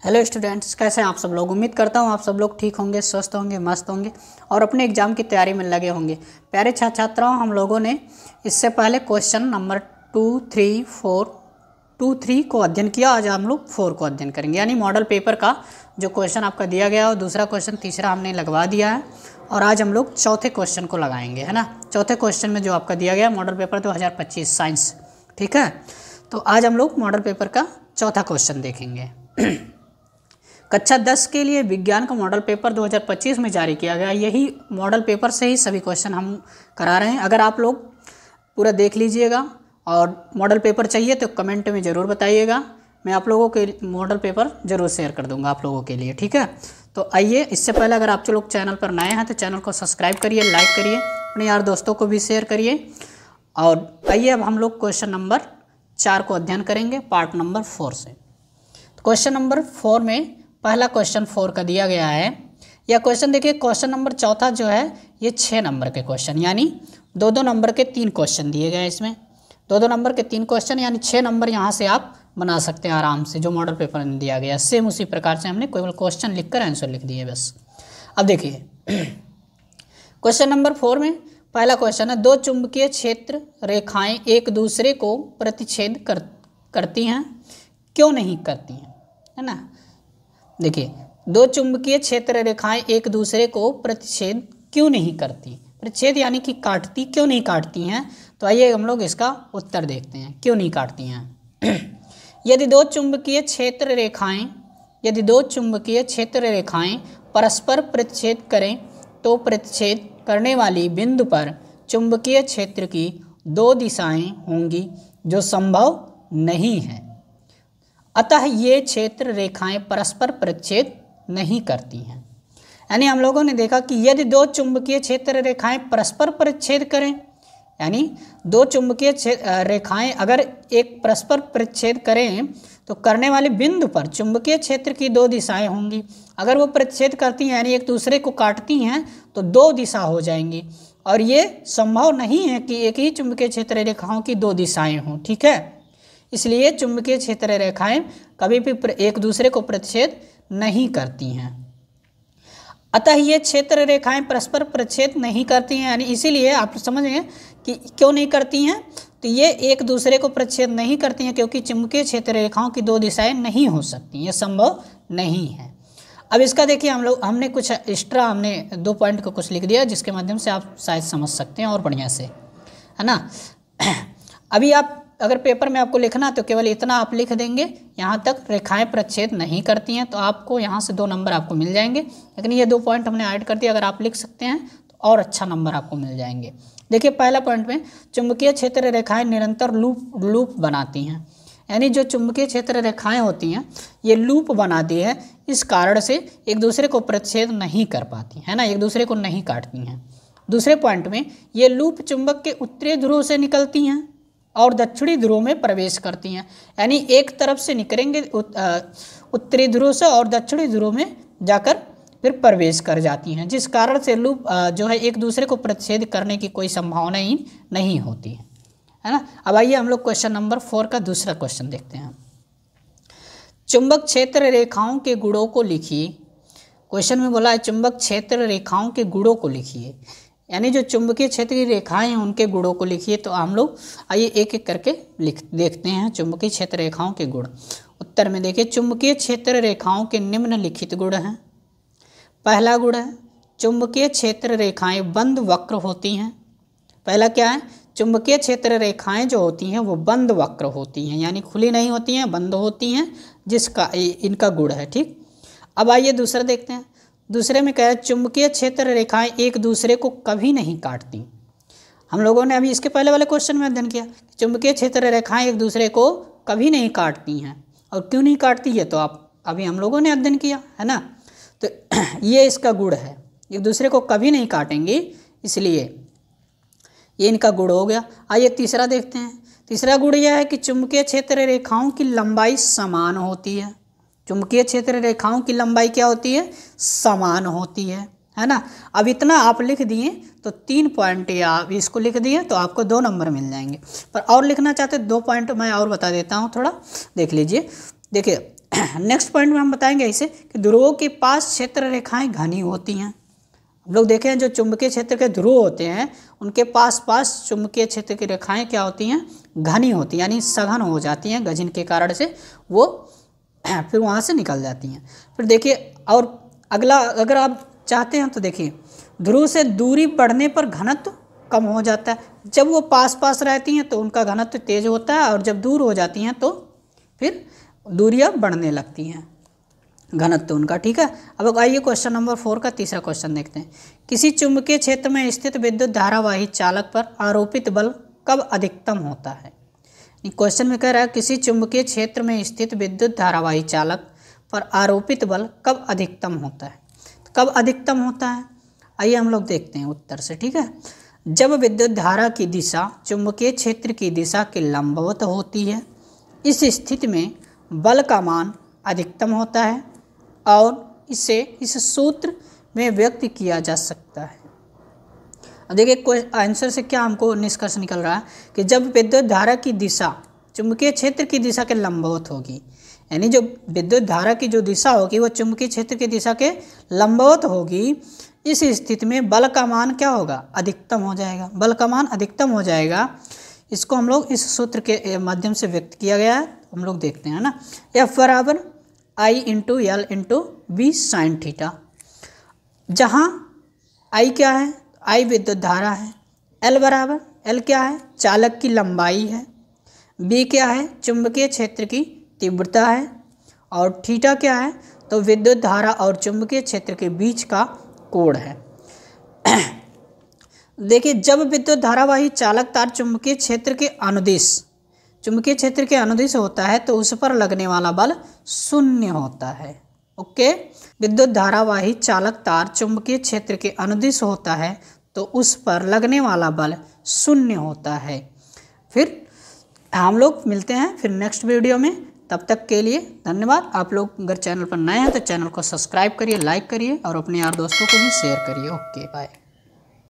Hello students, कैसे हैं आप सब लोग। उम्मीद करता हूं आप सब लोग ठीक होंगे, स्वस्थ होंगे, मस्त होंगे और अपने एग्ज़ाम की तैयारी में लगे होंगे। प्यारे छात्र छात्राओं, हम लोगों ने इससे पहले क्वेश्चन नंबर 2, 3 को अध्ययन किया। आज हम लोग 4 को अध्ययन करेंगे, यानी मॉडल पेपर का जो क्वेश्चन आपका दिया गया और दूसरा क्वेश्चन तीसरा हमने लगवा दिया है और आज हम लोग चौथे क्वेश्चन को लगाएंगे, है ना। चौथे क्वेश्चन में जो आपका दिया गया मॉडल पेपर 2025 साइंस, ठीक है। तो आज हम लोग मॉडल पेपर का चौथा क्वेश्चन देखेंगे। कक्षा 10 के लिए विज्ञान का मॉडल पेपर 2025 में जारी किया गया। यही मॉडल पेपर से ही सभी क्वेश्चन हम करा रहे हैं। अगर आप लोग पूरा देख लीजिएगा और मॉडल पेपर चाहिए तो कमेंट में ज़रूर बताइएगा। मैं आप लोगों के मॉडल पेपर ज़रूर शेयर कर दूंगा आप लोगों के लिए, ठीक है। तो आइए, इससे पहले अगर आप लोग चैनल पर नए हैं तो चैनल को सब्सक्राइब करिए, लाइक करिए, अपने यार दोस्तों को भी शेयर करिए। और आइए अब हम लोग क्वेश्चन नंबर 4 को अध्ययन करेंगे पार्ट नंबर 4 से। क्वेश्चन नंबर 4 में पहला क्वेश्चन 4 का दिया गया है। यह क्वेश्चन देखिए, क्वेश्चन नंबर चौथा जो है ये 6 नंबर के क्वेश्चन, यानी 2-2 नंबर के 3 क्वेश्चन दिए गए हैं। इसमें 2-2 नंबर के 3 क्वेश्चन यानी 6 नंबर यहाँ से आप बना सकते हैं आराम से, जो मॉडल पेपर में दिया गया। सेम उसी प्रकार से हमने केवल क्वेश्चन लिखकर आंसर लिख दिए बस। अब देखिए क्वेश्चन नंबर 4 में पहला क्वेश्चन है, 2 चुंबकीय क्षेत्र रेखाएं एक दूसरे को प्रतिच्छेद करती हैं, क्यों नहीं करती हैं, है ना। देखिए, 2 चुंबकीय क्षेत्र रेखाएं एक दूसरे को प्रतिच्छेद क्यों नहीं करती। प्रतिच्छेद यानी कि काटती, क्यों नहीं काटती हैं। तो आइए हम लोग इसका उत्तर देखते हैं, क्यों नहीं काटती हैं। यदि दो चुंबकीय क्षेत्र रेखाएं परस्पर प्रतिच्छेद करें तो प्रतिच्छेद करने वाली बिंदु पर चुंबकीय क्षेत्र की 2 दिशाएं होंगी जो संभव नहीं है। अतः ये क्षेत्र रेखाएं परस्पर प्रतिच्छेद नहीं करती हैं। यानी हम लोगों ने देखा कि यदि 2 चुंबकीय क्षेत्र रेखाएं परस्पर प्रतिच्छेद करें, यानी 2 चुंबकीय रेखाएं अगर एक परस्पर प्रतिच्छेद करें तो करने वाले बिंदु पर चुंबकीय क्षेत्र की 2 दिशाएं होंगी। अगर वो प्रतिच्छेद करती हैं यानी एक दूसरे को काटती हैं तो 2 दिशा हो जाएंगी, और ये संभव नहीं है कि एक ही चुंबकीय क्षेत्र रेखाओं की 2 दिशाएं हों, ठीक है। इसलिए चुंबकीय क्षेत्र रेखाएं कभी भी एक दूसरे को प्रतिच्छेद नहीं करती हैं। अतः ये क्षेत्र रेखाएं परस्पर प्रतिच्छेद नहीं करती हैं, यानी इसीलिए आप समझें कि क्यों नहीं करती हैं। तो ये एक दूसरे को प्रतिच्छेद नहीं करती हैं क्योंकि चुंबकीय क्षेत्र रेखाओं की 2 दिशाएं नहीं हो सकती, ये संभव नहीं है। अब इसका देखिए हमने कुछ एक्स्ट्रा 2 पॉइंट को कुछ लिख दिया जिसके माध्यम से आप शायद समझ सकते हैं और बढ़िया से, है ना। अभी आप अगर पेपर में आपको लिखना तो केवल इतना आप लिख देंगे, यहाँ तक रेखाएं प्रतिच्छेद नहीं करती हैं, तो आपको यहाँ से 2 नंबर आपको मिल जाएंगे। लेकिन ये 2 पॉइंट हमने ऐड कर दिया, अगर आप लिख सकते हैं तो और अच्छा नंबर आपको मिल जाएंगे। देखिए पहला पॉइंट में चुंबकीय क्षेत्र रेखाएं निरंतर लूप बनाती हैं, यानी जो चुंबकीय क्षेत्र रेखाएं होती हैं ये लूप बनाती है, इस कारण से एक दूसरे को प्रतिच्छेद नहीं कर पाती, है ना, एक दूसरे को नहीं काटती हैं। दूसरे पॉइंट में ये लूप चुंबक के उत्तरी ध्रुव से निकलती हैं और दक्षिणी ध्रुव में प्रवेश करती हैं, यानी एक तरफ से निकलेंगे उत्तरी ध्रुव से और दक्षिणी ध्रुव में जाकर फिर प्रवेश कर जाती हैं, जिस कारण से लूप जो है एक दूसरे को प्रतिच्छेद करने की कोई संभावना ही नहीं होती है ना। अब आइए हम लोग क्वेश्चन नंबर 4 का दूसरा क्वेश्चन देखते हैं। चुंबक क्षेत्र रेखाओं के गुणों को लिखिए। क्वेश्चन में बोला है चुंबक क्षेत्र रेखाओं के गुणों को लिखिए, यानी जो चुंबकीय क्षेत्र की रेखाएं हैं उनके गुणों को लिखिए। तो हम लोग आइए एक एक करके देखते हैं चुंबकीय क्षेत्र रेखाओं के गुण। उत्तर में देखिए, चुंबकीय क्षेत्र रेखाओं के निम्नलिखित गुण हैं। पहला गुण है चुंबकीय क्षेत्र रेखाएं बंद वक्र होती हैं। पहला क्या है, चुंबकीय क्षेत्र रेखाएं जो होती हैं वो बंद वक्र होती हैं, यानी खुली नहीं होती हैं, बंद होती हैं, जिसका इनका गुण है, ठीक। अब आइए दूसरा देखते हैं। दूसरे में क्या है, चुंबकीय क्षेत्र रेखाएं एक दूसरे को कभी नहीं काटती। हम लोगों ने अभी इसके पहले वाले क्वेश्चन में अध्ययन किया, चुंबकीय क्षेत्र रेखाएं एक दूसरे को कभी नहीं काटती हैं, और क्यों नहीं काटती है तो आप अभी हम लोगों ने अध्ययन किया, है ना। तो ये इसका गुण है, एक दूसरे को कभी नहीं काटेंगी, इसलिए ये इनका गुण हो गया। आइए तीसरा देखते हैं। तीसरा गुण यह है कि चुंबकीय क्षेत्र रेखाओं की लंबाई समान होती है। चुंबकीय क्षेत्र रेखाओं की लंबाई क्या होती है, समान होती है ना। अब इतना आप लिख दिए तो 3 पॉइंट या आप इसको लिख दिए तो आपको 2 नंबर मिल जाएंगे। पर और लिखना चाहते 2 पॉइंट मैं और बता देता हूँ, थोड़ा देख लीजिए। देखिए नेक्स्ट पॉइंट में हम बताएंगे इसे कि ध्रुवों के पास क्षेत्र रेखाएं घनी होती हैं। हम लोग देखें जो चुंबकीय क्षेत्र के ध्रुव होते हैं उनके पास चुंबकीय क्षेत्र की रेखाएं क्या होती हैं, घनी होती हैं, यानी सघन हो जाती हैं, गजन के कारण से वो फिर वहाँ से निकल जाती हैं। फिर देखिए और अगला अगर आप चाहते हैं तो देखिए ध्रुव से दूरी बढ़ने पर घनत्व कम हो जाता है। जब वो पास रहती हैं तो उनका घनत्व तेज होता है और जब दूर हो जाती हैं तो फिर दूरियां बढ़ने लगती हैं, घनत्व उनका। ठीक है, अब आइए क्वेश्चन नंबर 4 का तीसरा क्वेश्चन देखते हैं। किसी चुंबकीय क्षेत्र में स्थित विद्युत धारावाही चालक पर आरोपित बल कब अधिकतम होता है। क्वेश्चन में कह रहा है किसी चुंबकीय क्षेत्र में स्थित विद्युत धारावाही चालक पर आरोपित बल कब अधिकतम होता है। कब अधिकतम होता है, आइए हम लोग देखते हैं उत्तर से। ठीक है, जब विद्युत धारा की दिशा चुंबकीय क्षेत्र की दिशा के लंबवत होती है, इस स्थिति में बल का मान अधिकतम होता है और इसे इस सूत्र में व्यक्त किया जा सकता है। अब देखिए कोई आंसर से क्या हमको निष्कर्ष निकल रहा है कि जब विद्युत धारा की दिशा चुंबकीय क्षेत्र की दिशा के लंबवत होगी, यानी जो विद्युत धारा की जो दिशा होगी वो चुंबकीय क्षेत्र की दिशा के लंबवत होगी, इस स्थिति में बल का मान क्या होगा, अधिकतम हो जाएगा। बल का मान अधिकतम हो जाएगा, इसको हम लोग इस सूत्र के माध्यम से व्यक्त किया गया है, हम लोग देखते हैं ना। F बराबर I into L into B sine theta, जहाँ I क्या है, I विद्युत धारा है, L बराबर L क्या है, चालक की लंबाई है, B क्या है, चुंबकीय क्षेत्र की तीव्रता है और थीटा क्या है, तो विद्युत धारा और चुंबकीय क्षेत्र के बीच का कोण है। देखिए जब विद्युत धारावाही चालक तार चुंबकीय क्षेत्र के अनुदिश होता है तो उस पर लगने वाला बल शून्य होता है। ओके, विद्युत धारावाही चालक तार चुंबकीय क्षेत्र के अनुदिश होता है तो उस पर लगने वाला बल शून्य होता है। फिर हम लोग मिलते हैं फिर नेक्स्ट वीडियो में, तब तक के लिए धन्यवाद। आप लोग अगर चैनल पर नए हैं तो चैनल को सब्सक्राइब करिए, लाइक करिए और अपने यार दोस्तों को भी शेयर करिए। Okay bye.